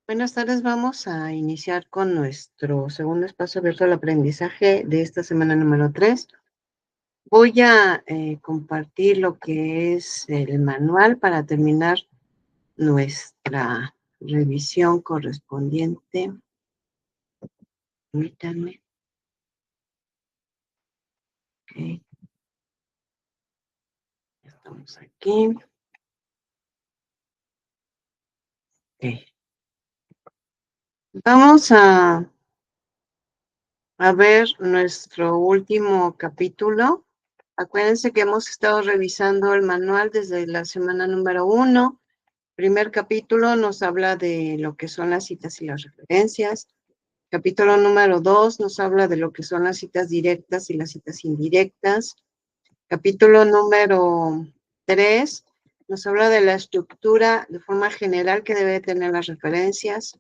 Buenas tardes, vamos a iniciar con nuestro segundo espacio abierto al aprendizaje de esta semana número 3. Voy a compartir lo que es el manual para terminar nuestra revisión correspondiente. Permítanme. Ok. Ya estamos aquí. Ok. Vamos a ver nuestro último capítulo. Acuérdense que hemos estado revisando el manual desde la semana número 1. Primer capítulo nos habla de lo que son las citas y las referencias. Capítulo número 2 nos habla de lo que son las citas directas y las citas indirectas. Capítulo número 3 nos habla de la estructura de forma general que debe tener las referencias.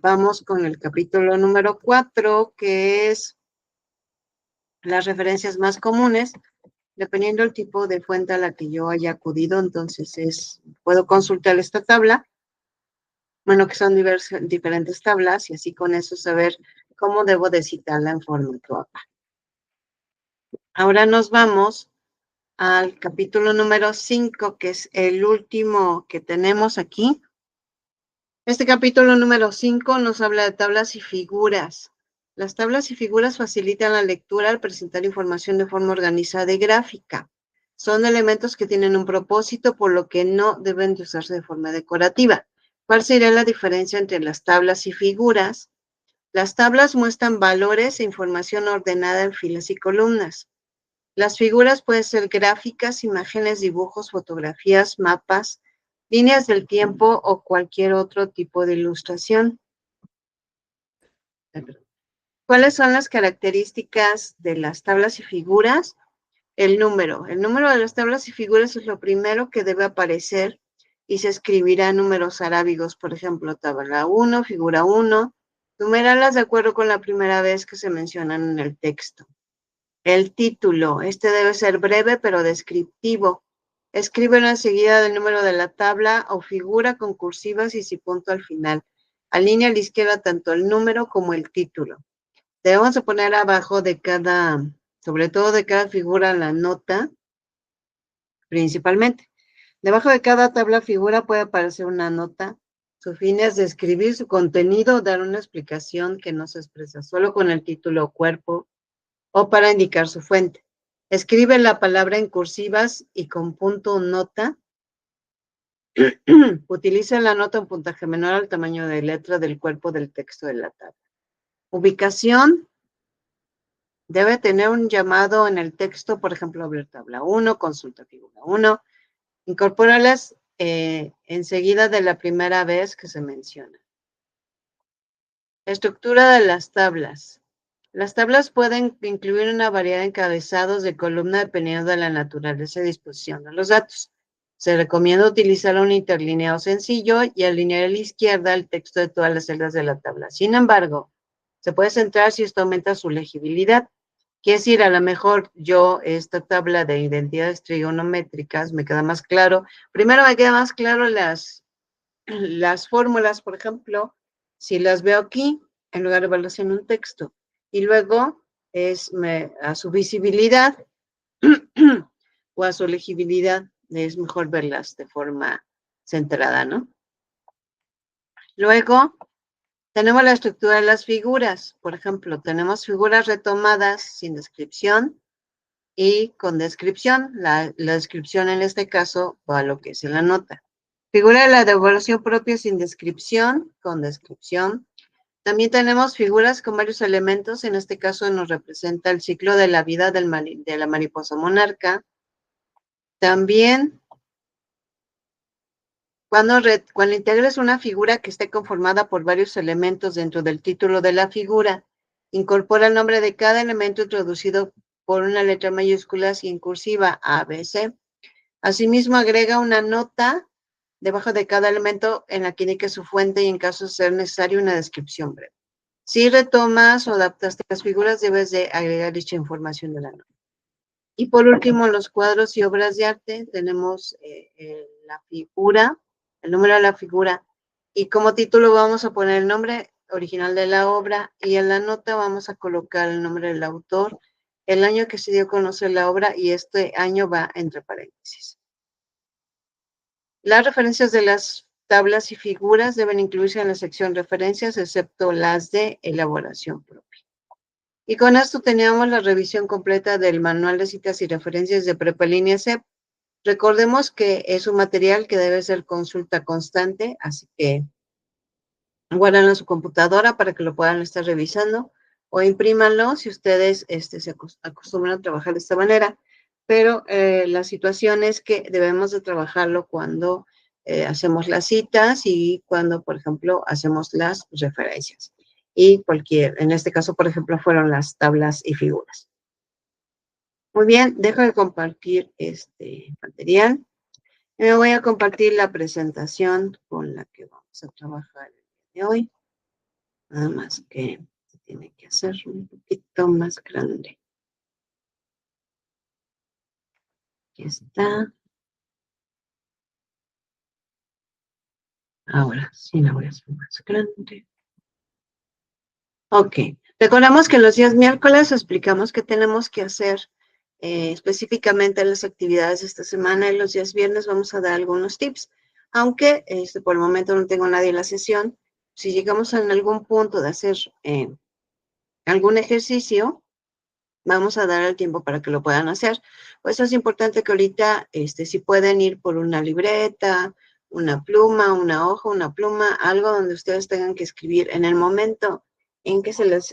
Vamos con el capítulo número 4, que es las referencias más comunes, dependiendo del tipo de fuente a la que yo haya acudido. Entonces puedo consultar esta tabla, bueno, que son diferentes tablas, y así con eso saber cómo debo de citarla en formato APA. Ahora nos vamos al capítulo número 5, que es el último que tenemos aquí. Este capítulo número 5 nos habla de tablas y figuras. Las tablas y figuras facilitan la lectura al presentar información de forma organizada y gráfica. Son elementos que tienen un propósito, por lo que no deben de usarse de forma decorativa. ¿Cuál sería la diferencia entre las tablas y figuras? Las tablas muestran valores e información ordenada en filas y columnas. Las figuras pueden ser gráficas, imágenes, dibujos, fotografías, mapas, líneas del tiempo o cualquier otro tipo de ilustración. ¿Cuáles son las características de las tablas y figuras? El número de las tablas y figuras es lo primero que debe aparecer y se escribirá en números arábigos, por ejemplo, tabla 1, figura 1, numerarlas de acuerdo con la primera vez que se mencionan en el texto. El título, este debe ser breve pero descriptivo. Escríbelo enseguida del número de la tabla o figura con cursivas y sin punto al final. Alinea a la izquierda tanto el número como el título. Debemos de poner abajo de cada, sobre todo de cada figura, la nota, principalmente. Debajo de cada tabla figura puede aparecer una nota. Su fin es describir su contenido, dar una explicación que no se expresa solo con el título o cuerpo, o para indicar su fuente. Escribe la palabra en cursivas y con punto o nota. Utiliza la nota en puntaje menor al tamaño de letra del cuerpo del texto de la tabla. Ubicación. Debe tener un llamado en el texto, por ejemplo, abrir tabla 1, consulta figura 1. Incorpóralas enseguida de la primera vez que se menciona. Estructura de las tablas. Las tablas pueden incluir una variedad de encabezados de columna dependiendo de la naturaleza y disposición de los datos. Se recomienda utilizar un interlineado sencillo y alinear a la izquierda el texto de todas las celdas de la tabla. Sin embargo, se puede centrar si esto aumenta su legibilidad. Quiere decir, a lo mejor yo esta tabla de identidades trigonométricas me queda más claro. Primero me queda más claro las fórmulas, por ejemplo, si las veo aquí, en lugar de verlas en un texto. Y luego es a su visibilidad o a su legibilidad, es mejor verlas de forma centrada, ¿no? Luego, tenemos la estructura de las figuras. Por ejemplo, tenemos figuras retomadas sin descripción y con descripción. La descripción en este caso va a lo que es en la nota. Figura de la devolución propia sin descripción, con descripción. También tenemos figuras con varios elementos. En este caso nos representa el ciclo de la vida de la mariposa monarca. También, cuando integres una figura que esté conformada por varios elementos dentro del título de la figura, incorpora el nombre de cada elemento introducido por una letra mayúscula y en cursiva A, B, C. Asimismo, agrega una nota debajo de cada elemento en la que indique su fuente y, en caso de ser necesario, una descripción breve. Si retomas o adaptaste las figuras, debes de agregar dicha información de la nota. Y por último, los cuadros y obras de arte, tenemos la figura, el número de la figura Y como título vamos a poner el nombre original de la obra y en la nota vamos a colocar el nombre del autor, el año que se dio a conocer la obra y este año va entre paréntesis. Las referencias de las tablas y figuras deben incluirse en la sección referencias, excepto las de elaboración propia. Y con esto teníamos la revisión completa del manual de citas y referencias de Prepa Línea C. Recordemos que es un material que debe ser consulta constante, así que guárdenlo en su computadora para que lo puedan estar revisando o imprímanlo si ustedes se acostumbran a trabajar de esta manera. Pero la situación es que debemos de trabajarlo cuando hacemos las citas y cuando, por ejemplo, hacemos las referencias. Y en este caso, por ejemplo, fueron las tablas y figuras. Muy bien, dejo de compartir este material. Me voy a compartir la presentación con la que vamos a trabajar el día de hoy. Nada más que se tiene que hacer un poquito más grande. Aquí está. Ahora sí la voy a hacer más grande. Ok. Recordamos que los días miércoles explicamos qué tenemos que hacer específicamente en las actividades de esta semana y los días viernes vamos a dar algunos tips. Aunque por el momento no tengo nadie en la sesión, si llegamos en algún punto de hacer algún ejercicio, vamos a dar el tiempo para que lo puedan hacer. Pues es importante que ahorita, si pueden ir por una libreta, una pluma, una hoja, una pluma, algo donde ustedes tengan que escribir en el momento en que se les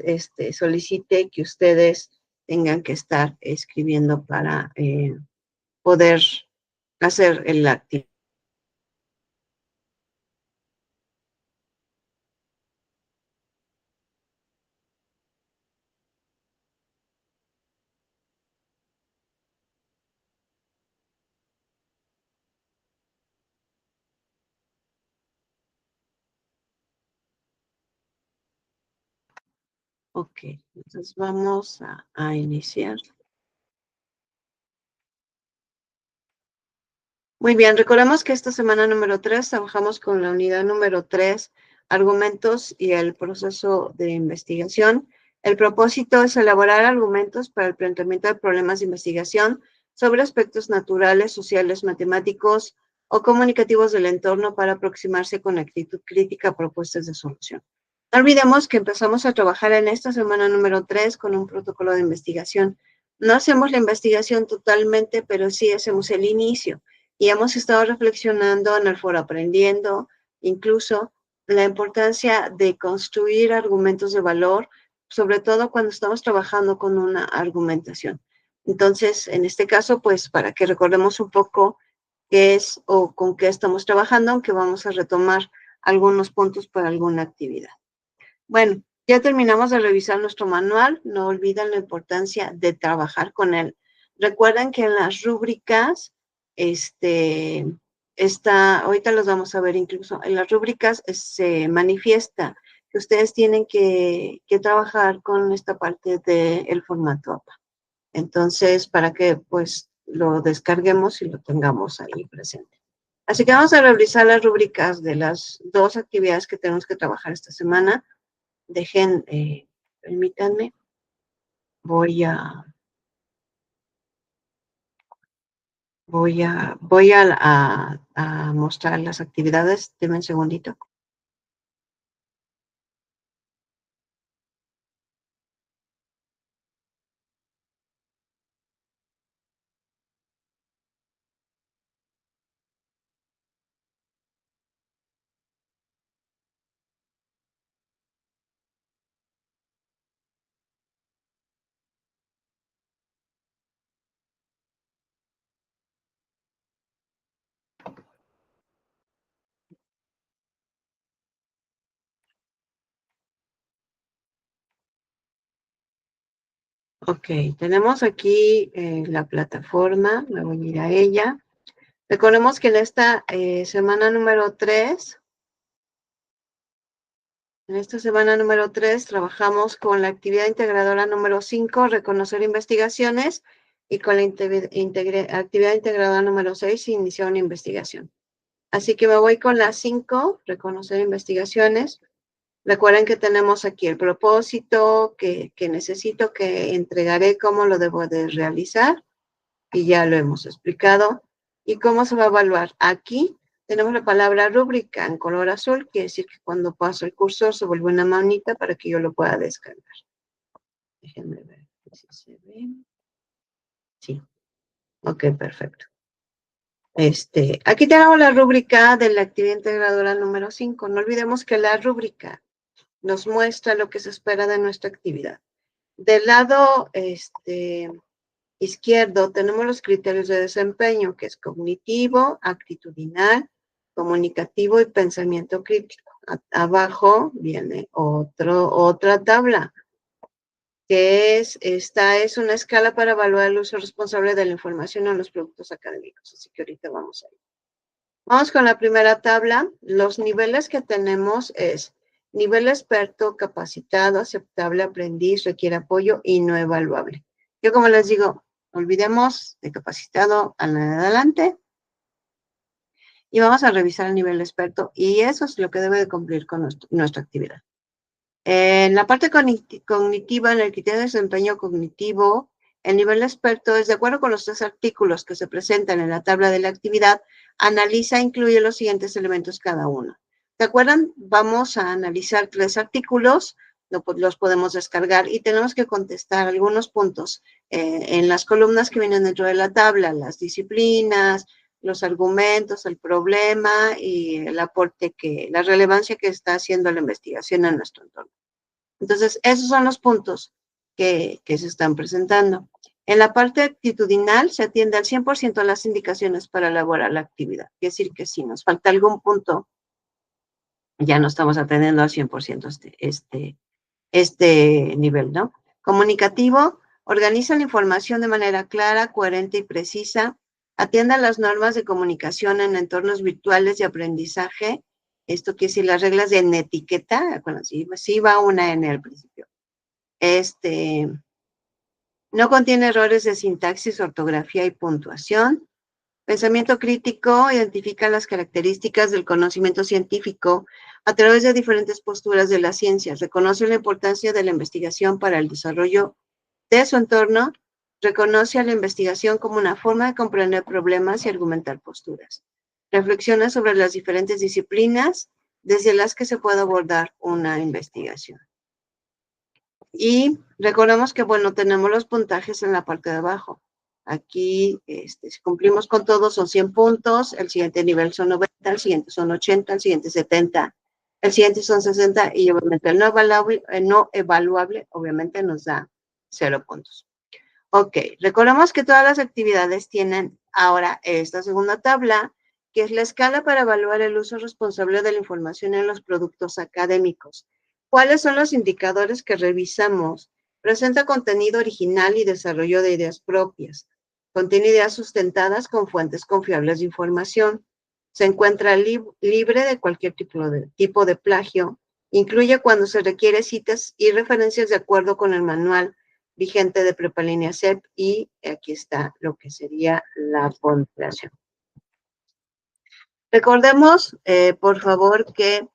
solicite que ustedes tengan que estar escribiendo para poder hacer el actividad. Ok, entonces vamos a iniciar. Muy bien, recordemos que esta semana número 3 trabajamos con la unidad número 3, argumentos y el proceso de investigación. El propósito es elaborar argumentos para el planteamiento de problemas de investigación sobre aspectos naturales, sociales, matemáticos o comunicativos del entorno para aproximarse con actitud crítica a propuestas de solución. No olvidemos que empezamos a trabajar en esta semana número 3 con un protocolo de investigación. No hacemos la investigación totalmente, pero sí hacemos el inicio. Y hemos estado reflexionando en el foro aprendiendo, incluso la importancia de construir argumentos de valor, sobre todo cuando estamos trabajando con una argumentación. Entonces, en este caso, pues para que recordemos un poco qué es o con qué estamos trabajando, aunque vamos a retomar algunos puntos para alguna actividad. Bueno, ya terminamos de revisar nuestro manual. No olviden la importancia de trabajar con él. Recuerden que en las rúbricas, ahorita los vamos a ver incluso, en las rúbricas se manifiesta que ustedes tienen que trabajar con esta parte del formato APA. Entonces, para que pues lo descarguemos y lo tengamos ahí presente. Así que vamos a revisar las rúbricas de las dos actividades que tenemos que trabajar esta semana. Permítanme, voy a mostrar las actividades. Deme un segundito. Ok, tenemos aquí la plataforma, me voy a ir a ella. Recordemos que en esta semana número 3, trabajamos con la actividad integradora número 5, reconocer investigaciones, y con la actividad integradora número 6, iniciar una investigación. Así que me voy con la 5, reconocer investigaciones. Recuerden que tenemos aquí el propósito que necesito, que entregaré, cómo lo debo de realizar, y ya lo hemos explicado. ¿Y cómo se va a evaluar? Aquí tenemos la palabra rúbrica en color azul, quiere decir que cuando paso el cursor se vuelve una manita para que yo lo pueda descargar. Déjenme ver si se ve. Sí. Ok, perfecto. Aquí tenemos la rúbrica de la actividad integradora número 5. No olvidemos que la rúbrica nos muestra lo que se espera de nuestra actividad. Del lado izquierdo tenemos los criterios de desempeño, que es cognitivo, actitudinal, comunicativo y pensamiento crítico. Abajo viene otra tabla, que esta es una escala para evaluar el uso responsable de la información en los productos académicos. Así que ahorita vamos a ir. Vamos con la primera tabla. Los niveles que tenemos es nivel experto, capacitado, aceptable, aprendiz, requiere apoyo y no evaluable. Yo, como les digo, olvidemos de capacitado en adelante y vamos a revisar el nivel experto, y eso es lo que debe de cumplir con nuestra actividad. En la parte cognitiva, en el criterio de desempeño cognitivo, el nivel experto es, de acuerdo con los 3 artículos que se presentan en la tabla de la actividad, analiza e incluye los siguientes elementos cada uno. ¿Se acuerdan? Vamos a analizar 3 artículos, los podemos descargar y tenemos que contestar algunos puntos en las columnas que vienen dentro de la tabla, las disciplinas, los argumentos, el problema y el aporte la relevancia que está haciendo la investigación en nuestro entorno. Entonces, esos son los puntos que se están presentando. En la parte actitudinal se atiende al 100% a las indicaciones para elaborar la actividad. Es decir, que si nos falta algún punto, ya no estamos atendiendo al 100% este nivel, ¿no? Comunicativo, organiza la información de manera clara, coherente y precisa, atiende a las normas de comunicación en entornos virtuales de aprendizaje. Esto quiere decir las reglas de etiqueta, bueno, sí va una N al principio. No contiene errores de sintaxis, ortografía y puntuación. Pensamiento crítico identifica las características del conocimiento científico a través de diferentes posturas de las ciencias. Reconoce la importancia de la investigación para el desarrollo de su entorno. Reconoce a la investigación como una forma de comprender problemas y argumentar posturas. Reflexiona sobre las diferentes disciplinas desde las que se puede abordar una investigación. Y recordemos que, bueno, tenemos los puntajes en la parte de abajo. Aquí, si cumplimos con todos, son 100 puntos, el siguiente nivel son 90, el siguiente son 80, el siguiente 70, el siguiente son 60, y obviamente el no evaluable obviamente nos da 0 puntos. Ok, recordemos que todas las actividades tienen ahora esta segunda tabla, que es la escala para evaluar el uso responsable de la información en los productos académicos. ¿Cuáles son los indicadores que revisamos? Presenta contenido original y desarrollo de ideas propias. Contiene ideas sustentadas con fuentes confiables de información. Se encuentra libre de cualquier tipo de plagio. Incluye cuando se requiere citas y referencias de acuerdo con el manual vigente de Prepa Línea CEP, y aquí está lo que sería la ponderación. Recordemos, por favor, que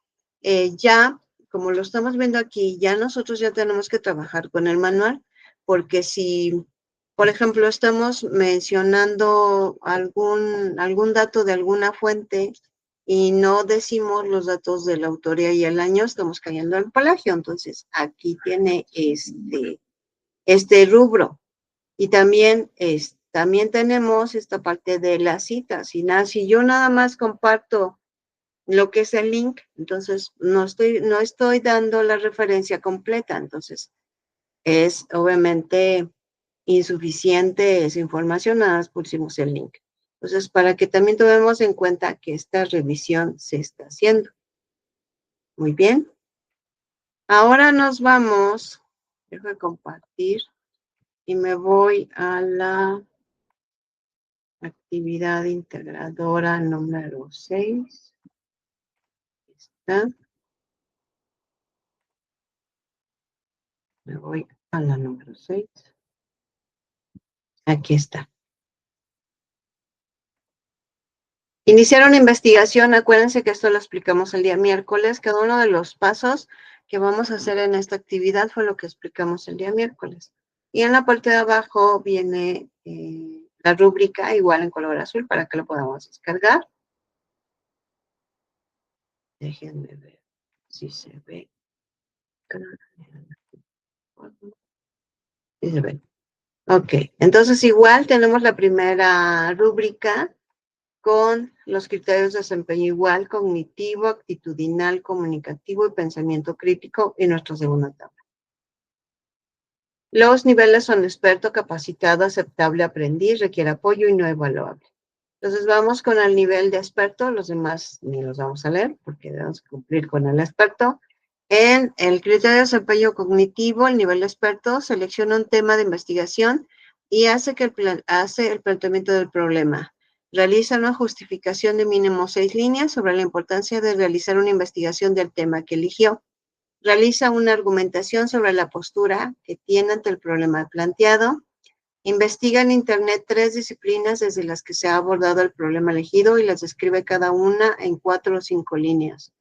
ya, como lo estamos viendo aquí, ya nosotros ya tenemos que trabajar con el manual, porque si, por ejemplo, estamos mencionando algún dato de alguna fuente y no decimos los datos de la autoría y el año, estamos cayendo en plagio. Entonces, aquí tiene este rubro. Y también, también tenemos esta parte de las citas. Si yo nada más comparto lo que es el link, entonces no estoy dando la referencia completa. Entonces, es obviamente insuficiente esa información, nada más pusimos el link. Entonces, para que también tomemos en cuenta que esta revisión se está haciendo. Muy bien. Ahora nos vamos, dejo de compartir y me voy a la actividad integradora número 6. Está. Me voy a la número 6. Aquí está. Iniciar una investigación, acuérdense que esto lo explicamos el día miércoles, cada uno de los pasos que vamos a hacer en esta actividad fue lo que explicamos el día miércoles. Y en la parte de abajo viene la rúbrica, igual en color azul, para que lo podamos descargar. Déjenme ver si se ve. Sí se ve. Ok, entonces igual tenemos la primera rúbrica con los criterios de desempeño igual, cognitivo, actitudinal, comunicativo y pensamiento crítico y nuestra segunda tabla. Los niveles son experto, capacitado, aceptable, aprendiz, requiere apoyo y no evaluable. Entonces vamos con el nivel de experto, los demás ni los vamos a leer porque debemos cumplir con el experto. En el criterio de desempeño cognitivo, el nivel de experto selecciona un tema de investigación y hace el planteamiento del problema. Realiza una justificación de mínimo 6 líneas sobre la importancia de realizar una investigación del tema que eligió. Realiza una argumentación sobre la postura que tiene ante el problema planteado. Investiga en Internet 3 disciplinas desde las que se ha abordado el problema elegido y las describe cada una en 4 o 5 líneas.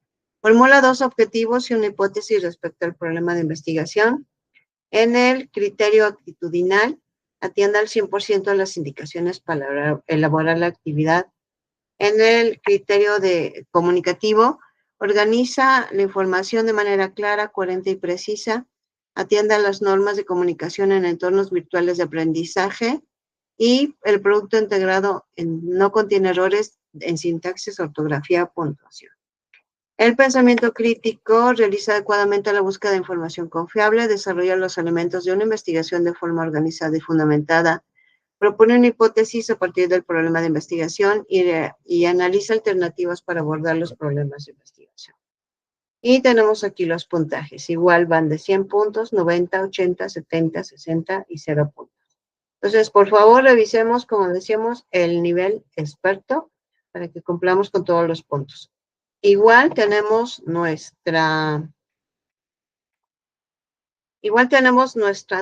Formula 2 objetivos y una hipótesis respecto al problema de investigación. En el criterio actitudinal, atienda al 100% a las indicaciones para elaborar la actividad. En el criterio de comunicativo, organiza la información de manera clara, coherente y precisa. Atienda a las normas de comunicación en entornos virtuales de aprendizaje. Y el producto integrado no contiene errores en sintaxis, ortografía, puntuación. El pensamiento crítico realiza adecuadamente la búsqueda de información confiable, desarrolla los elementos de una investigación de forma organizada y fundamentada, propone una hipótesis a partir del problema de investigación y analiza alternativas para abordar los problemas de investigación. Y tenemos aquí los puntajes. Igual van de 100 puntos, 90, 80, 70, 60 y 0 puntos. Entonces, por favor, revisemos, como decíamos, el nivel experto para que cumplamos con todos los puntos. Igual tenemos nuestra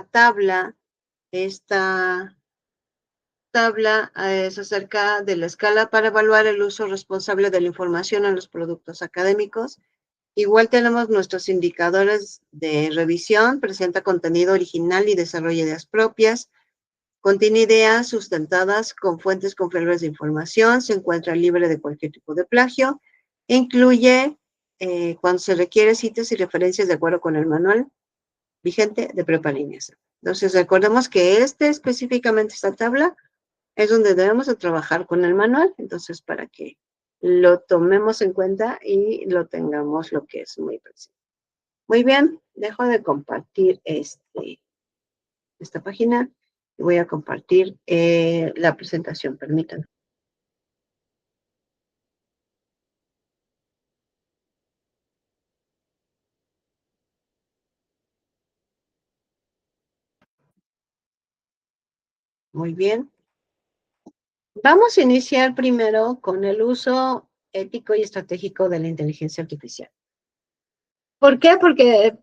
tabla. Esta tabla es acerca de la escala para evaluar el uso responsable de la información en los productos académicos. Igual tenemos nuestros indicadores de revisión, presenta contenido original y desarrolla ideas propias. Contiene ideas sustentadas con fuentes confiables de información, se encuentra libre de cualquier tipo de plagio, incluye, cuando se requiere, citas y referencias de acuerdo con el manual vigente de Prepa Línea C. Entonces, recordemos que específicamente esta tabla, es donde debemos de trabajar con el manual, entonces para que lo tomemos en cuenta y lo tengamos lo que es muy preciso. Muy bien, dejo de compartir esta página y voy a compartir la presentación, permítanme. Muy bien. Vamos a iniciar primero con el uso ético y estratégico de la inteligencia artificial. ¿Por qué? Porque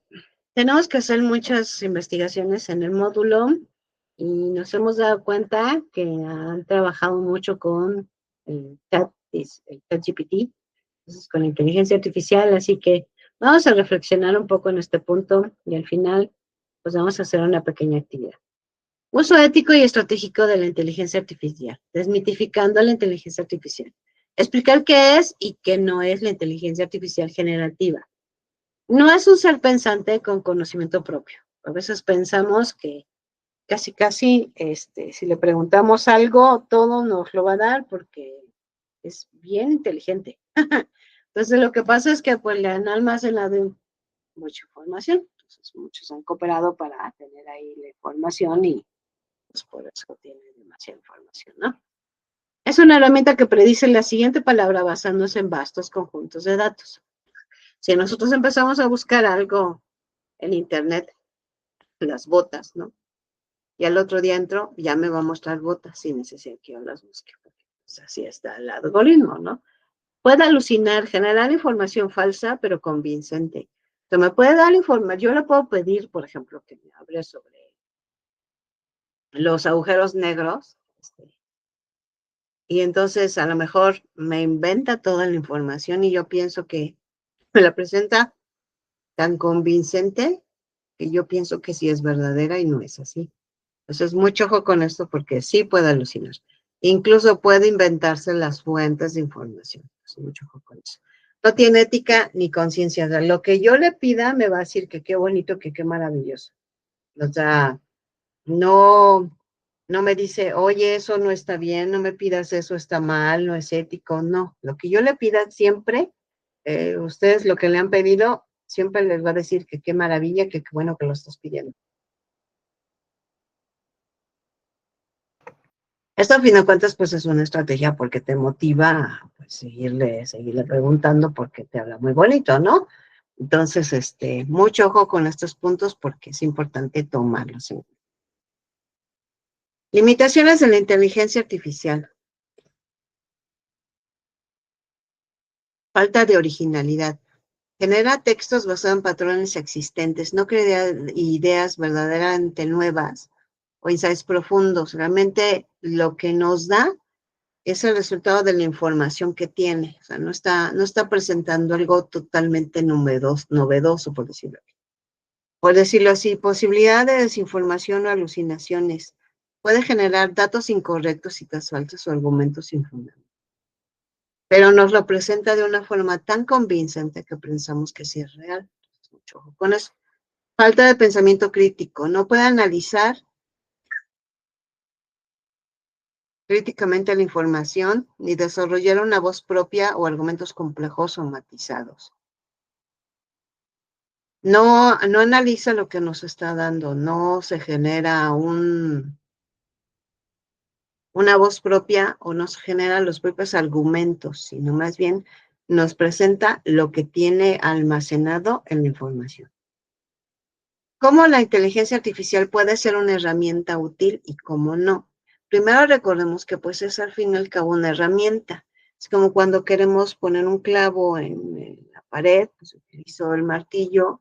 tenemos que hacer muchas investigaciones en el módulo y nos hemos dado cuenta que han trabajado mucho con el ChatGPT, entonces con la inteligencia artificial, así que vamos a reflexionar un poco en este punto y al final pues vamos a hacer una pequeña actividad. Uso ético y estratégico de la inteligencia artificial, desmitificando la inteligencia artificial. Explicar qué es y qué no es la inteligencia artificial generativa. No es un ser pensante con conocimiento propio. A veces pensamos que casi, si le preguntamos algo, todo nos lo va a dar porque es bien inteligente. Entonces, lo que pasa es que pues le han almacenado mucha información. Entonces, muchos han cooperado para tener ahí la información y pues por eso tiene demasiada información, ¿no? Es una herramienta que predice la siguiente palabra basándose en vastos conjuntos de datos. Si nosotros empezamos a buscar algo en Internet, las botas, ¿no? Y al otro día entro, ya me va a mostrar botas sin necesidad que yo las busque. Pues así está el algoritmo, ¿no? Puede alucinar, generar información falsa, pero convincente. Entonces, me puede dar información, yo le puedo pedir, por ejemplo, que me hable sobre los agujeros negros, Y entonces a lo mejor me inventa toda la información y yo pienso que me la presenta tan convincente que yo pienso que sí es verdadera y no es así. Entonces, mucho ojo con esto porque sí puede alucinar. Incluso puede inventarse las fuentes de información. Entonces, mucho ojo con eso. No tiene ética ni conciencia. O sea, lo que yo le pida me va a decir que qué bonito, que qué maravilloso. O sea, no, no me dice, oye, eso no está bien, no me pidas eso, está mal, no es ético. No, lo que yo le pida siempre, ustedes lo que le han pedido, siempre les va a decir que qué maravilla, que qué bueno que lo estás pidiendo. Esto a fin de cuentas pues es una estrategia porque te motiva a pues, seguirle preguntando porque te habla muy bonito, ¿no? Entonces, mucho ojo con estos puntos porque es importante tomarlos en cuenta. Limitaciones de la inteligencia artificial. Falta de originalidad. Genera textos basados en patrones existentes, no crea ideas verdaderamente nuevas o insights profundos. Realmente lo que nos da es el resultado de la información que tiene. O sea, no está presentando algo totalmente novedoso, por decirlo así. Posibilidad de desinformación o alucinaciones. Puede generar datos incorrectos, citas falsas o argumentos sin fundamento. Pero nos lo presenta de una forma tan convincente que pensamos que sí es real. Mucho ojo con eso. Falta de pensamiento crítico. No puede analizar críticamente la información ni desarrollar una voz propia o argumentos complejos o matizados. No analiza lo que nos está dando, no se genera una voz propia o no se generan los propios argumentos, sino más bien nos presenta lo que tiene almacenado en la información. ¿Cómo la inteligencia artificial puede ser una herramienta útil y cómo no? Primero recordemos que pues es al fin y al cabo una herramienta. Es como cuando queremos poner un clavo en la pared, pues utilizo el martillo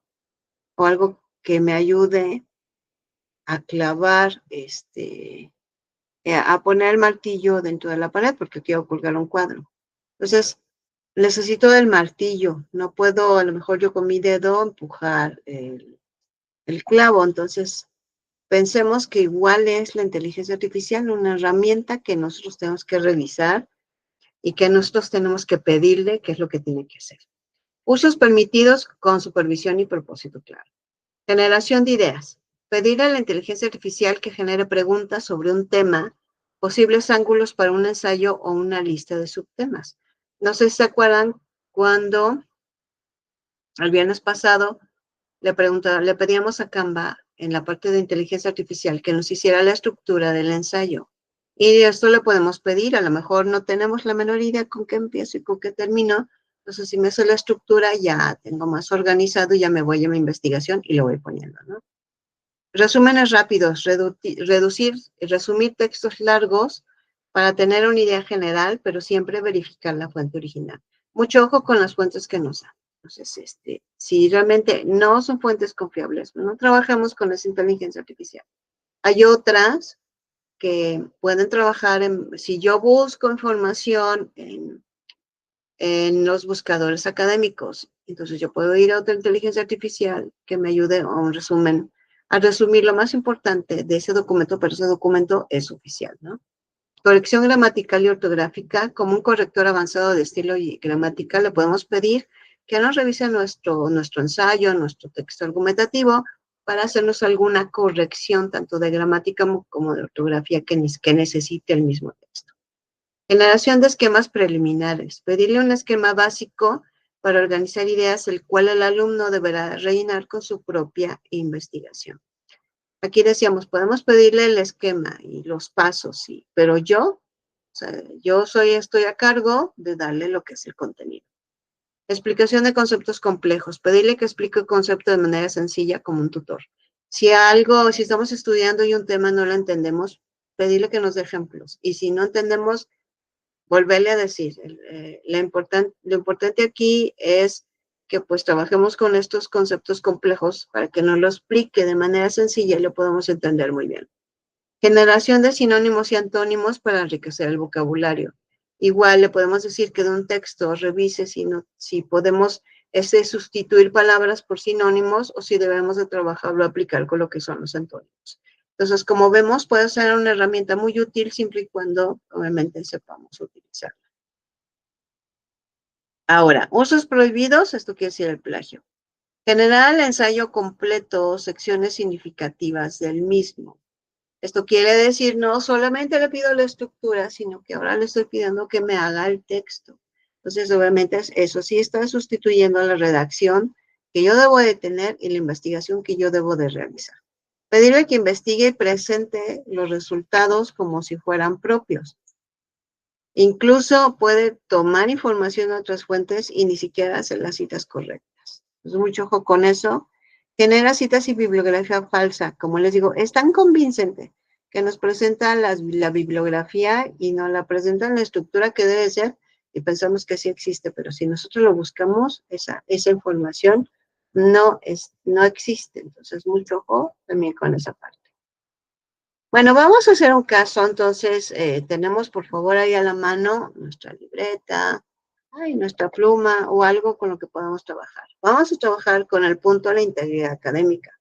o algo que me ayude a clavar, a poner el martillo dentro de la pared porque quiero colgar un cuadro. Entonces, necesito del martillo. No puedo, a lo mejor yo con mi dedo, empujar el clavo. Entonces, pensemos que igual es la inteligencia artificial una herramienta que nosotros tenemos que revisar y que nosotros tenemos que pedirle qué es lo que tiene que hacer. Usos permitidos con supervisión y propósito claro. Generación de ideas. Pedir a la inteligencia artificial que genere preguntas sobre un tema, posibles ángulos para un ensayo o una lista de subtemas. No sé si se acuerdan cuando el viernes pasado le pedíamos a Canva en la parte de inteligencia artificial que nos hiciera la estructura del ensayo. Y esto le podemos pedir, a lo mejor no tenemos la menor idea con qué empiezo y con qué termino. Entonces, si me hace la estructura, ya tengo más organizado y ya me voy a mi investigación y lo voy poniendo, ¿no? Resúmenes rápidos, reducir y resumir textos largos para tener una idea general, pero siempre verificar la fuente original. Mucho ojo con las fuentes que nos dan. Entonces, si realmente no son fuentes confiables, no trabajamos con esa inteligencia artificial. Hay otras que pueden trabajar si yo busco información en los buscadores académicos. Entonces yo puedo ir a otra inteligencia artificial que me ayude a un resumen, a resumir lo más importante de ese documento, pero ese documento es oficial, ¿no? Corrección gramatical y ortográfica, como un corrector avanzado de estilo y gramática, le podemos pedir que nos revise nuestro ensayo, nuestro texto argumentativo, para hacernos alguna corrección, tanto de gramática como de ortografía que necesite el mismo texto. Generación de esquemas preliminares. Pedirle un esquema básico para organizar ideas, el cual el alumno deberá rellenar con su propia investigación. Aquí decíamos, podemos pedirle el esquema y los pasos, sí, pero estoy a cargo de darle lo que es el contenido. Explicación de conceptos complejos. Pedirle que explique el concepto de manera sencilla como un tutor. Si estamos estudiando y un tema no lo entendemos, pedirle que nos dé ejemplos. Y si no entendemos, volverle a decir, lo importante aquí es que pues trabajemos con estos conceptos complejos para que nos lo explique de manera sencilla y lo podamos entender muy bien. Generación de sinónimos y antónimos para enriquecer el vocabulario. Igual le podemos decir que de un texto revise si podemos sustituir palabras por sinónimos o si debemos de trabajarlo, aplicar con lo que son los antónimos. Entonces, como vemos, puede ser una herramienta muy útil siempre y cuando, obviamente, sepamos utilizarla. Ahora, usos prohibidos, esto quiere decir el plagio. Generar el ensayo completo, secciones significativas del mismo. Esto quiere decir, no solamente le pido la estructura, sino que ahora le estoy pidiendo que me haga el texto. Entonces, obviamente, eso sí está sustituyendo la redacción que yo debo de tener y la investigación que yo debo de realizar. Pedirle que investigue y presente los resultados como si fueran propios. Incluso puede tomar información de otras fuentes y ni siquiera hacer las citas correctas. Entonces, mucho ojo con eso. Genera citas y bibliografía falsa. Como les digo, es tan convincente que nos presenta la bibliografía y nos la presenta en la estructura que debe ser y pensamos que sí existe, pero si nosotros lo buscamos, esa información no existe. Entonces, mucho ojo también con esa parte. Bueno, vamos a hacer un caso, entonces tenemos por favor ahí a la mano nuestra libreta, nuestra pluma o algo con lo que podamos trabajar. Vamos a trabajar con el punto de la integridad académica.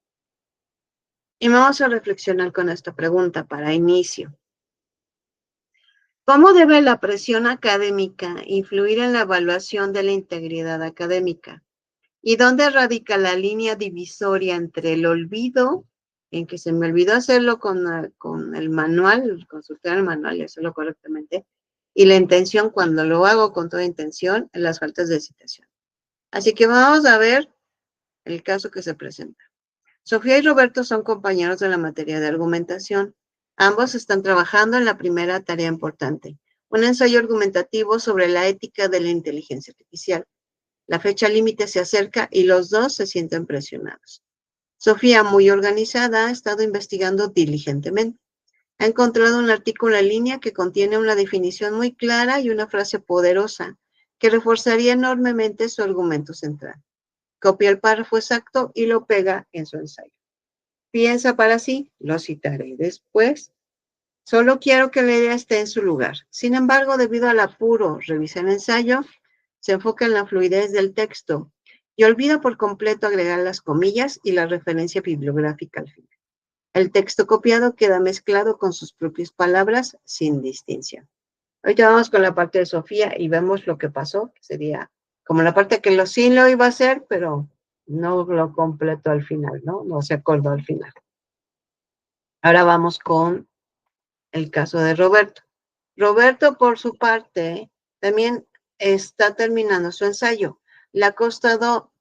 Y vamos a reflexionar con esta pregunta para inicio. ¿Cómo debe la presión académica influir en la evaluación de la integridad académica? ¿Y dónde radica la línea divisoria entre el olvido, en que se me olvidó hacerlo con el manual, consultar el manual y hacerlo correctamente, y la intención cuando lo hago con toda intención, en las faltas de citación? Así que vamos a ver el caso que se presenta. Sofía y Roberto son compañeros de la materia de argumentación. Ambos están trabajando en la primera tarea importante, un ensayo argumentativo sobre la ética de la inteligencia artificial. La fecha límite se acerca y los dos se sienten presionados. Sofía, muy organizada, ha estado investigando diligentemente. Ha encontrado un artículo en línea que contiene una definición muy clara y una frase poderosa que reforzaría enormemente su argumento central. Copia el párrafo exacto y lo pega en su ensayo. Piensa para sí, lo citaré después. Solo quiero que la idea esté en su lugar. Sin embargo, debido al apuro, revisa el ensayo, se enfoca en la fluidez del texto y olvida por completo agregar las comillas y la referencia bibliográfica al final. El texto copiado queda mezclado con sus propias palabras sin distinción. Ahorita vamos con la parte de Sofía y vemos lo que pasó, que sería como la parte que sí lo iba a hacer, pero no lo completó al final, ¿no? No se acordó al final. Ahora vamos con el caso de Roberto. Roberto, por su parte, también está terminando su ensayo. Le ha costado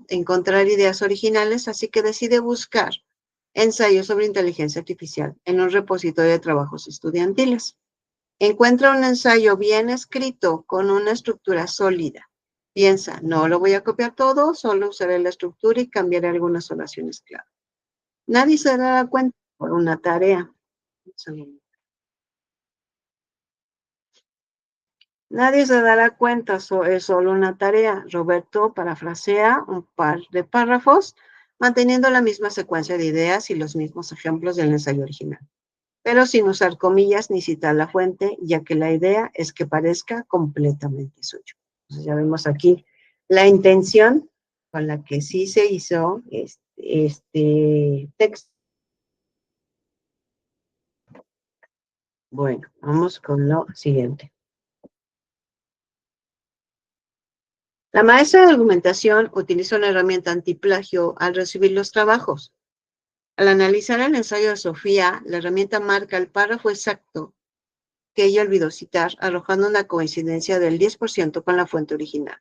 encontrar ideas originales, así que decide buscar ensayos sobre inteligencia artificial en un repositorio de trabajos estudiantiles. Encuentra un ensayo bien escrito con una estructura sólida. Piensa, no lo voy a copiar todo, solo usaré la estructura y cambiaré algunas oraciones clave. Nadie se dará cuenta por una tarea. Nadie se dará cuenta, es solo una tarea. Roberto parafrasea un par de párrafos, manteniendo la misma secuencia de ideas y los mismos ejemplos del ensayo original, pero sin usar comillas ni citar la fuente, ya que la idea es que parezca completamente suyo. Entonces ya vemos aquí la intención con la que sí se hizo este texto. Bueno, vamos con lo siguiente. La maestra de argumentación utiliza una herramienta antiplagio al recibir los trabajos. Al analizar el ensayo de Sofía, la herramienta marca el párrafo exacto que ella olvidó citar, arrojando una coincidencia del 10% con la fuente original.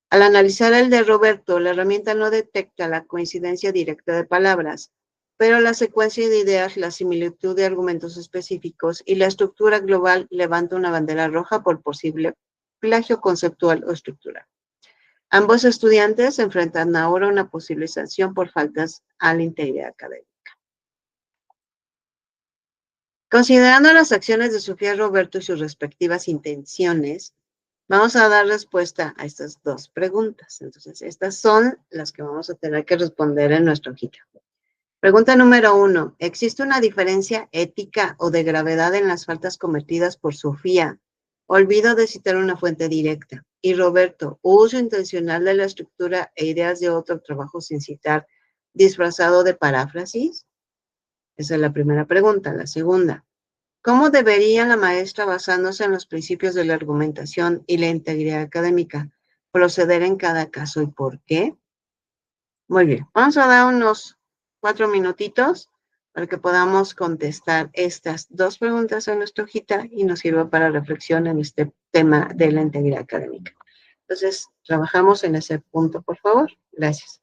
Al analizar el de Roberto, la herramienta no detecta la coincidencia directa de palabras, pero la secuencia de ideas, la similitud de argumentos específicos y la estructura global levanta una bandera roja por posible plagio conceptual o estructural. Ambos estudiantes enfrentan ahora una posible sanción por faltas a la integridad académica. Considerando las acciones de Sofía y Roberto y sus respectivas intenciones, vamos a dar respuesta a estas dos preguntas. Entonces, estas son las que vamos a tener que responder en nuestra hojita. Pregunta número 1. ¿Existe una diferencia ética o de gravedad en las faltas cometidas por Sofía? Olvido de citar una fuente directa. Y Roberto, uso intencional de la estructura e ideas de otro trabajo sin citar, disfrazado de paráfrasis. Esa es la primera pregunta. La segunda. ¿Cómo debería la maestra, basándose en los principios de la argumentación y la integridad académica, proceder en cada caso y por qué? Muy bien, vamos a dar unos 4 minutitos para que podamos contestar estas dos preguntas en nuestra hojita y nos sirva para reflexión en este tema de la integridad académica. Entonces, trabajamos en ese punto, por favor. Gracias.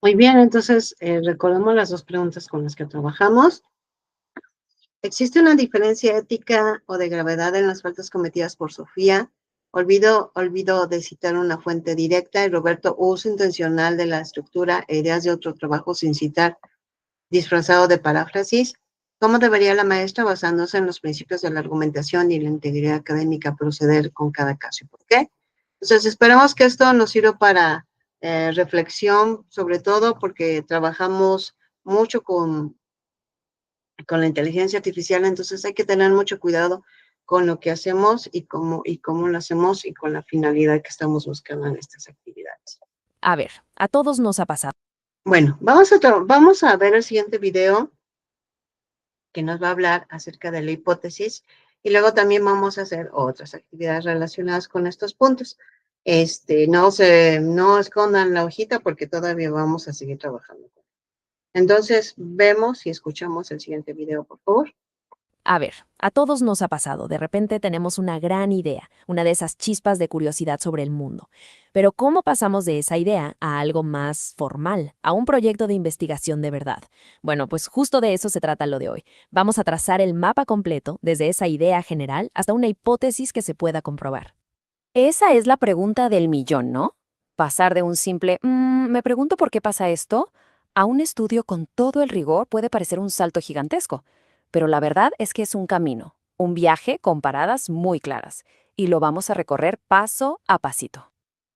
Muy bien, entonces recordemos las dos preguntas con las que trabajamos. ¿Existe una diferencia ética o de gravedad en las faltas cometidas por Sofía? Olvido de citar una fuente directa y Roberto, uso intencional de la estructura e ideas de otro trabajo sin citar, disfrazado de paráfrasis. ¿Cómo debería la maestra, basándose en los principios de la argumentación y la integridad académica, proceder con cada caso y por qué? Entonces, esperamos que esto nos sirva para reflexión, sobre todo porque trabajamos mucho con la inteligencia artificial, entonces hay que tener mucho cuidado con lo que hacemos y cómo lo hacemos y con la finalidad que estamos buscando en estas actividades. A ver, a todos nos ha pasado. Bueno, vamos a ver el siguiente video que nos va a hablar acerca de la hipótesis y luego también vamos a hacer otras actividades relacionadas con estos puntos. No escondan la hojita porque todavía vamos a seguir trabajando. Entonces, vemos y escuchamos el siguiente video, por favor. A ver, a todos nos ha pasado. De repente tenemos una gran idea, una de esas chispas de curiosidad sobre el mundo. Pero ¿cómo pasamos de esa idea a algo más formal, a un proyecto de investigación de verdad? Bueno, pues justo de eso se trata lo de hoy. Vamos a trazar el mapa completo, desde esa idea general hasta una hipótesis que se pueda comprobar. Esa es la pregunta del millón, ¿no? Pasar de un simple, me pregunto por qué pasa esto, a un estudio con todo el rigor puede parecer un salto gigantesco. Pero la verdad es que es un camino, un viaje con paradas muy claras, y lo vamos a recorrer paso a pasito.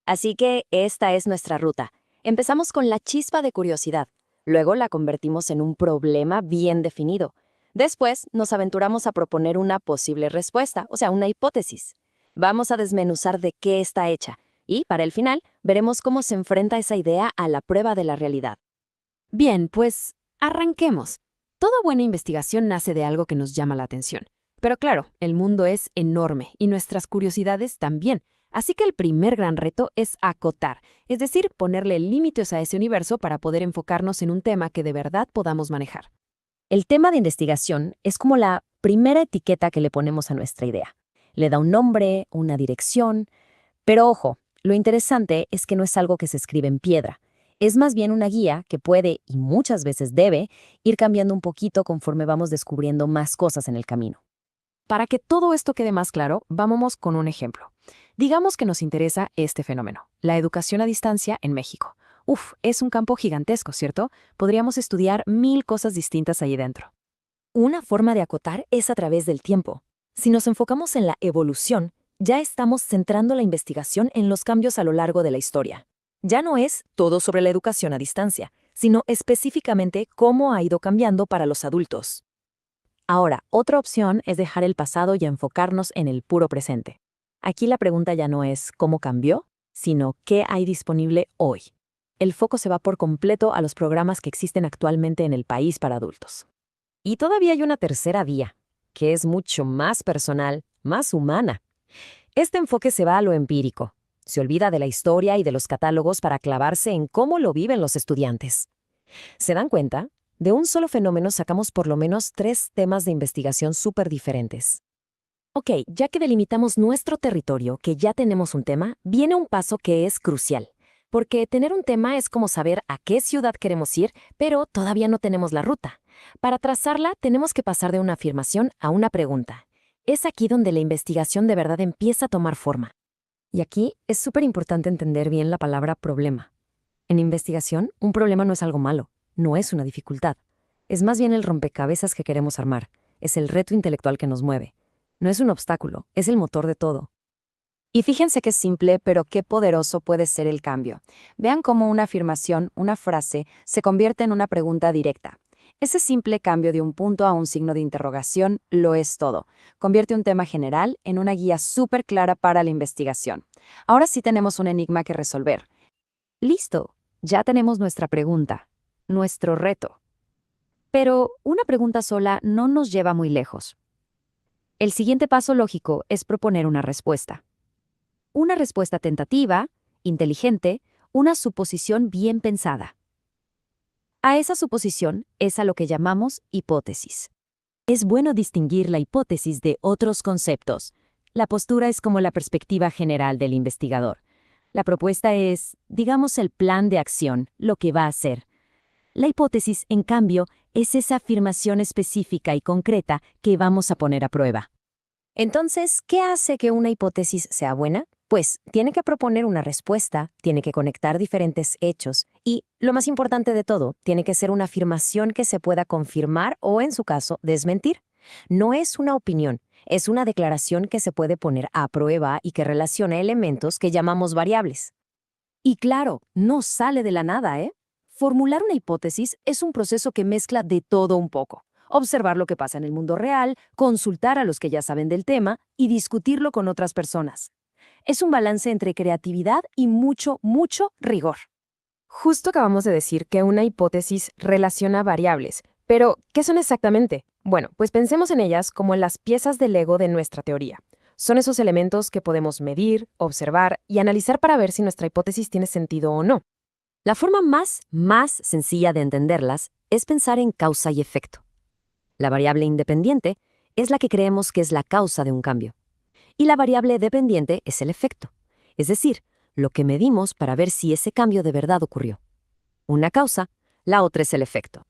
Así que esta es nuestra ruta. Empezamos con la chispa de curiosidad, luego la convertimos en un problema bien definido. Después nos aventuramos a proponer una posible respuesta, o sea, una hipótesis. Vamos a desmenuzar de qué está hecha, y para el final veremos cómo se enfrenta esa idea a la prueba de la realidad. Bien, pues arranquemos. Toda buena investigación nace de algo que nos llama la atención. Pero claro, el mundo es enorme y nuestras curiosidades también. Así que el primer gran reto es acotar, es decir, ponerle límites a ese universo para poder enfocarnos en un tema que de verdad podamos manejar. El tema de investigación es como la primera etiqueta que le ponemos a nuestra idea. Le da un nombre, una dirección, pero ojo, lo interesante es que no es algo que se escribe en piedra. Es más bien una guía que puede, y muchas veces debe, ir cambiando un poquito conforme vamos descubriendo más cosas en el camino. Para que todo esto quede más claro, vamos con un ejemplo. Digamos que nos interesa este fenómeno, la educación a distancia en México. Es un campo gigantesco, ¿cierto? Podríamos estudiar 1000 cosas distintas ahí dentro. Una forma de acotar es a través del tiempo. Si nos enfocamos en la evolución, ya estamos centrando la investigación en los cambios a lo largo de la historia. Ya no es todo sobre la educación a distancia, sino específicamente cómo ha ido cambiando para los adultos. Ahora, otra opción es dejar el pasado y enfocarnos en el puro presente. Aquí la pregunta ya no es cómo cambió, sino qué hay disponible hoy. El foco se va por completo a los programas que existen actualmente en el país para adultos. Y todavía hay una tercera vía, que es mucho más personal, más humana. Este enfoque se va a lo empírico. Se olvida de la historia y de los catálogos para clavarse en cómo lo viven los estudiantes. ¿Se dan cuenta? De un solo fenómeno sacamos por lo menos 3 temas de investigación súper diferentes. Ok, ya que delimitamos nuestro territorio, que ya tenemos un tema, viene un paso que es crucial. Porque tener un tema es como saber a qué ciudad queremos ir, pero todavía no tenemos la ruta. Para trazarla, tenemos que pasar de una afirmación a una pregunta. Es aquí donde la investigación de verdad empieza a tomar forma. Y aquí es súper importante entender bien la palabra problema. En investigación, un problema no es algo malo, no es una dificultad. Es más bien el rompecabezas que queremos armar, es el reto intelectual que nos mueve. No es un obstáculo, es el motor de todo. Y fíjense qué simple, pero qué poderoso puede ser el cambio. Vean cómo una afirmación, una frase, se convierte en una pregunta directa. Ese simple cambio de un punto a un signo de interrogación lo es todo. Convierte un tema general en una guía súper clara para la investigación. Ahora sí tenemos un enigma que resolver. Listo, ya tenemos nuestra pregunta, nuestro reto. Pero una pregunta sola no nos lleva muy lejos. El siguiente paso lógico es proponer una respuesta. Una respuesta tentativa, inteligente, una suposición bien pensada. A esa suposición es a lo que llamamos hipótesis. Es bueno distinguir la hipótesis de otros conceptos. La postura es como la perspectiva general del investigador. La propuesta es, digamos, el plan de acción, lo que va a hacer. La hipótesis, en cambio, es esa afirmación específica y concreta que vamos a poner a prueba. Entonces, ¿qué hace que una hipótesis sea buena? Pues tiene que proponer una respuesta, tiene que conectar diferentes hechos y, lo más importante de todo, tiene que ser una afirmación que se pueda confirmar o, en su caso, desmentir. No es una opinión, es una declaración que se puede poner a prueba y que relaciona elementos que llamamos variables. Y claro, no sale de la nada, ¿eh? Formular una hipótesis es un proceso que mezcla de todo un poco. Observar lo que pasa en el mundo real, consultar a los que ya saben del tema y discutirlo con otras personas. Es un balance entre creatividad y mucho, mucho rigor. Justo acabamos de decir que una hipótesis relaciona variables, pero ¿qué son exactamente? Bueno, pues pensemos en ellas como en las piezas del Lego de nuestra teoría. Son esos elementos que podemos medir, observar y analizar para ver si nuestra hipótesis tiene sentido o no. La forma más sencilla de entenderlas es pensar en causa y efecto. La variable independiente es la que creemos que es la causa de un cambio. Y la variable dependiente es el efecto, es decir, lo que medimos para ver si ese cambio de verdad ocurrió. Una causa, la otra es el efecto.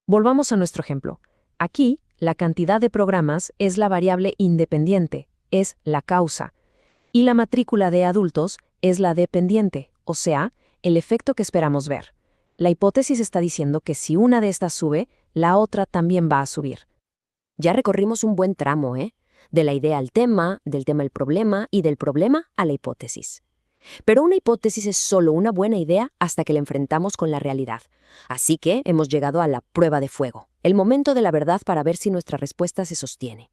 Volvamos a nuestro ejemplo. Aquí, la cantidad de programas es la variable independiente, es la causa, y la matrícula de adultos es la dependiente, o sea, el efecto que esperamos ver. La hipótesis está diciendo que si una de estas sube, la otra también va a subir. Ya recorrimos un buen tramo, ¿eh? De la idea al tema, del tema al problema y del problema a la hipótesis. Pero una hipótesis es solo una buena idea hasta que la enfrentamos con la realidad. Así que hemos llegado a la prueba de fuego, el momento de la verdad para ver si nuestra respuesta se sostiene.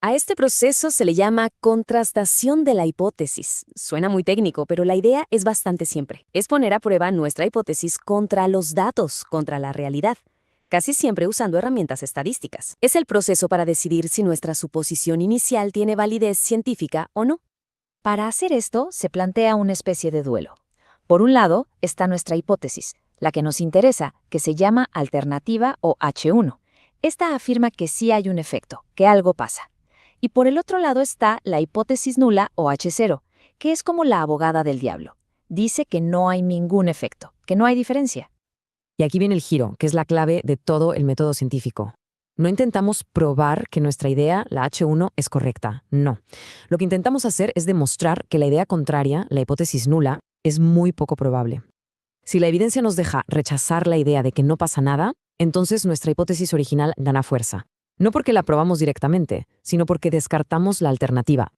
A este proceso se le llama contrastación de la hipótesis. Suena muy técnico, pero la idea es bastante simple. Es poner a prueba nuestra hipótesis contra los datos, contra la realidad, casi siempre usando herramientas estadísticas. Es el proceso para decidir si nuestra suposición inicial tiene validez científica o no. Para hacer esto, se plantea una especie de duelo. Por un lado está nuestra hipótesis, la que nos interesa, que se llama alternativa o H1. Esta afirma que sí hay un efecto, que algo pasa. Y por el otro lado está la hipótesis nula o H0, que es como la abogada del diablo. Dice que no hay ningún efecto, que no hay diferencia. Y aquí viene el giro, que es la clave de todo el método científico. No intentamos probar que nuestra idea, la H1, es correcta. No. Lo que intentamos hacer es demostrar que la idea contraria, la hipótesis nula, es muy poco probable. Si la evidencia nos deja rechazar la idea de que no pasa nada, entonces nuestra hipótesis original gana fuerza. No porque la probamos directamente, sino porque descartamos la alternativa.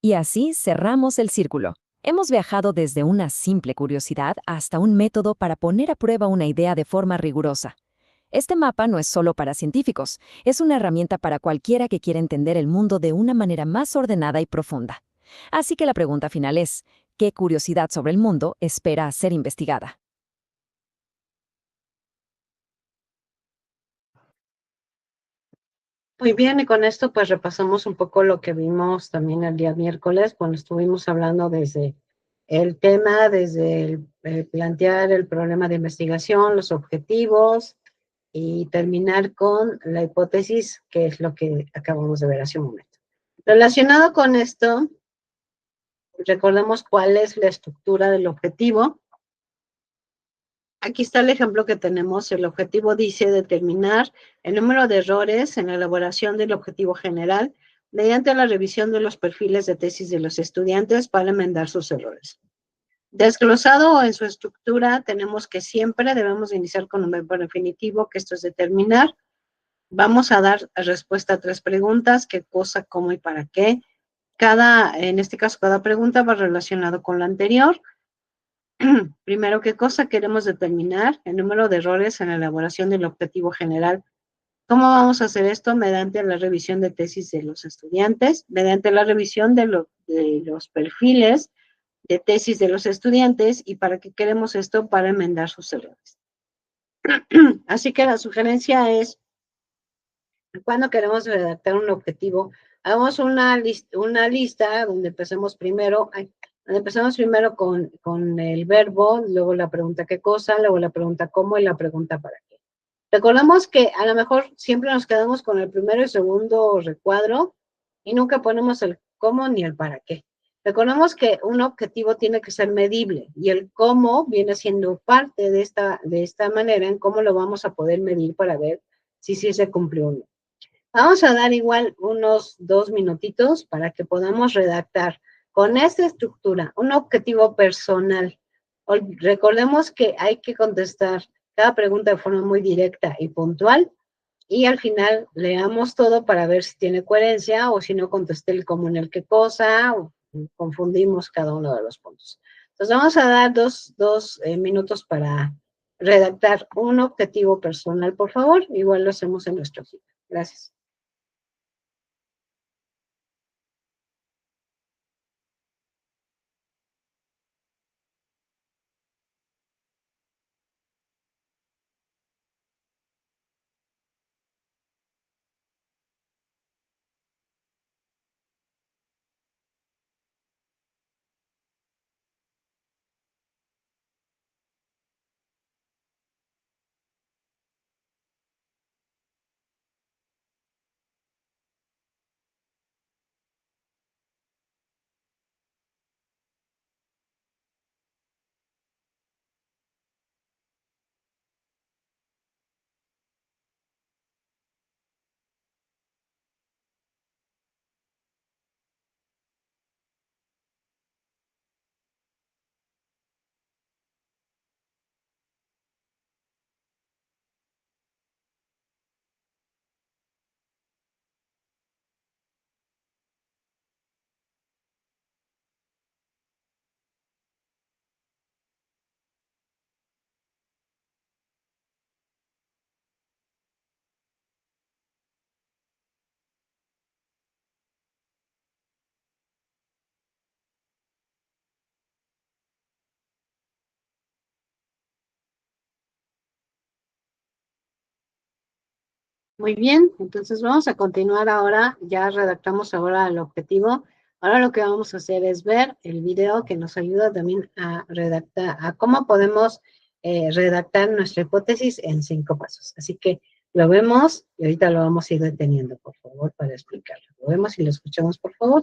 Y así cerramos el círculo. Hemos viajado desde una simple curiosidad hasta un método para poner a prueba una idea de forma rigurosa. Este mapa no es solo para científicos, es una herramienta para cualquiera que quiera entender el mundo de una manera más ordenada y profunda. Así que la pregunta final es, ¿qué curiosidad sobre el mundo espera ser investigada? Muy bien, y con esto pues repasamos un poco lo que vimos también el día miércoles cuando estuvimos hablando desde el tema, desde el plantear el problema de investigación, los objetivos y terminar con la hipótesis, que es lo que acabamos de ver hace un momento. Relacionado con esto, recordemos cuál es la estructura del objetivo. Aquí está el ejemplo que tenemos. El objetivo dice determinar el número de errores en la elaboración del objetivo general mediante la revisión de los perfiles de tesis de los estudiantes para enmendar sus errores. Desglosado en su estructura, tenemos que siempre debemos iniciar con un verbo definitivo, que esto es determinar. Vamos a dar respuesta a 3 preguntas: qué cosa, cómo y para qué. En este caso, cada pregunta va relacionado con la anterior. Primero, ¿qué cosa queremos determinar? El número de errores en la elaboración del objetivo general. ¿Cómo vamos a hacer esto? Mediante la revisión de tesis de los estudiantes, mediante la revisión de los perfiles de tesis de los estudiantes. ¿Y para qué queremos esto? Para enmendar sus errores. Así que la sugerencia es, cuando queremos redactar un objetivo, hagamos una lista donde empecemos primero con el verbo, luego la pregunta qué cosa, luego la pregunta cómo y la pregunta para qué. Recordamos que a lo mejor siempre nos quedamos con el primero y segundo recuadro y nunca ponemos el cómo ni el para qué. Recordemos que un objetivo tiene que ser medible y el cómo viene siendo parte de esta manera en cómo lo vamos a poder medir para ver si sí se cumplió o no. Vamos a dar igual unos 2 minutitos para que podamos redactar con esta estructura un objetivo personal. Recordemos que hay que contestar cada pregunta de forma muy directa y puntual y al final leamos todo para ver si tiene coherencia o si no contesté el cómo en el qué cosa o confundimos cada uno de los puntos. Entonces vamos a dar dos minutos para redactar un objetivo personal, por favor. Igual lo hacemos en nuestro sitio. Gracias. Muy bien, entonces vamos a continuar ahora, ya redactamos ahora el objetivo. Ahora lo que vamos a hacer es ver el video que nos ayuda también a redactar, a cómo podemos redactar nuestra hipótesis en 5 pasos. Así que lo vemos y ahorita lo vamos a ir deteniendo, por favor, para explicarlo. Lo vemos y lo escuchamos, por favor.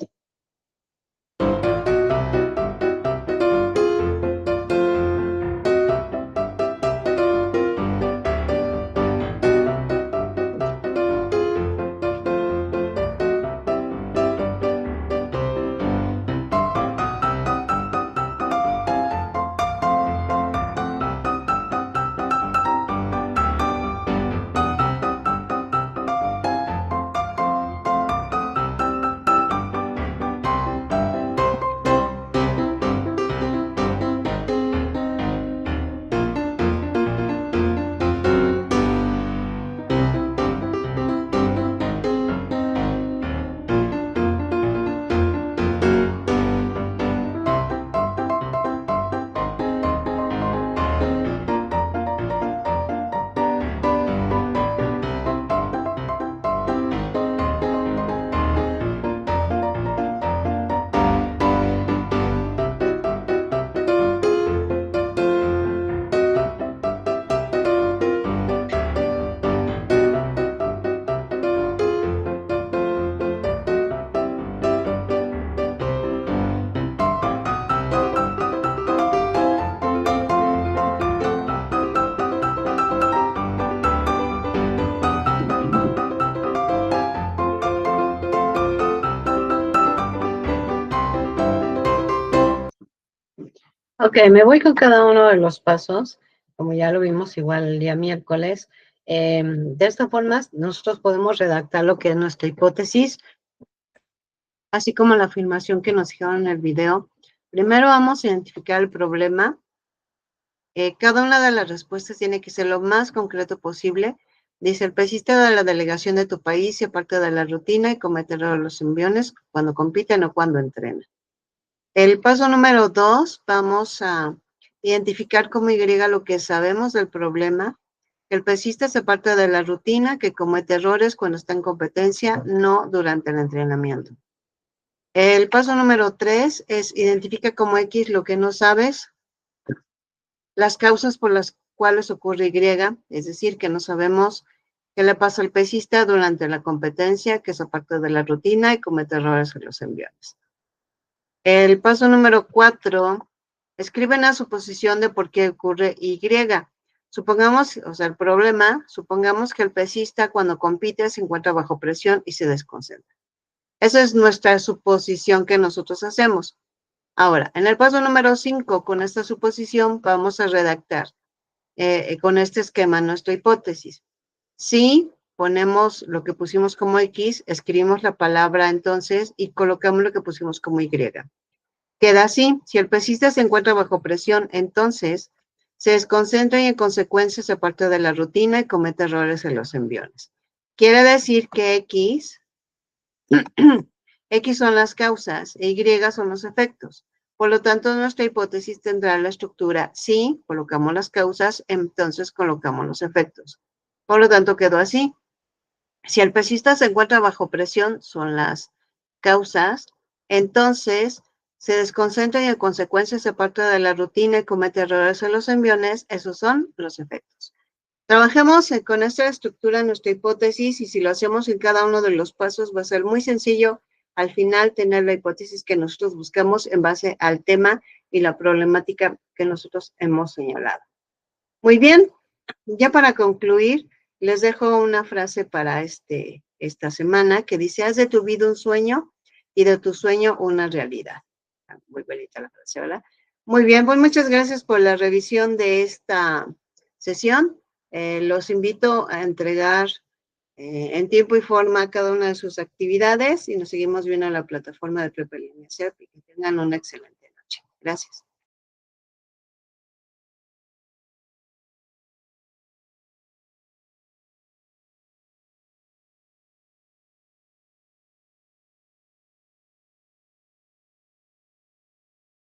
Ok, me voy con cada uno de los pasos, como ya lo vimos igual el día miércoles. De esta forma, nosotros podemos redactar lo que es nuestra hipótesis, así como la afirmación que nos dijeron en el video. Primero vamos a identificar el problema. Cada una de las respuestas tiene que ser lo más concreto posible. Dice, el pesista de la delegación de tu país se aparte de la rutina y comete los enviones cuando compiten o cuando entrenan. El paso número 2, vamos a identificar como Y lo que sabemos del problema. El pesista se parte de la rutina, que comete errores cuando está en competencia, no durante el entrenamiento. El paso número 3 es identifica como X lo que no sabes, las causas por las cuales ocurre Y, es decir, que no sabemos qué le pasa al pesista durante la competencia, que se parte de la rutina y comete errores en los enviones. El paso número 4, escribe una suposición de por qué ocurre Y. Supongamos, o sea, el problema, supongamos que el pesista cuando compite se encuentra bajo presión y se desconcentra. Esa es nuestra suposición que nosotros hacemos. Ahora, en el paso número 5, con esta suposición, vamos a redactar con este esquema nuestra hipótesis. Si ponemos lo que pusimos como X, escribimos la palabra entonces y colocamos lo que pusimos como Y. Queda así, si el pesista se encuentra bajo presión, entonces se desconcentra y en consecuencia se aparta de la rutina y comete errores en los enviones. Quiere decir que X son las causas e Y son los efectos. Por lo tanto, nuestra hipótesis tendrá la estructura si colocamos las causas, entonces colocamos los efectos. Por lo tanto, quedó así. Si el pesista se encuentra bajo presión, son las causas, entonces se desconcentra y en consecuencia se aparta de la rutina y comete errores en los enviones, esos son los efectos. Trabajemos con esta estructura nuestra hipótesis y si lo hacemos en cada uno de los pasos va a ser muy sencillo al final tener la hipótesis que nosotros buscamos en base al tema y la problemática que nosotros hemos señalado. Muy bien, ya para concluir, les dejo una frase para esta semana que dice, haz de tu vida un sueño y de tu sueño una realidad. Muy bonita la frase, ¿verdad? Muy bien, pues muchas gracias por la revisión de esta sesión. Los invito a entregar en tiempo y forma cada una de sus actividades y nos seguimos viendo en la plataforma de Prepa Línea CEP y que tengan una excelente noche. Gracias.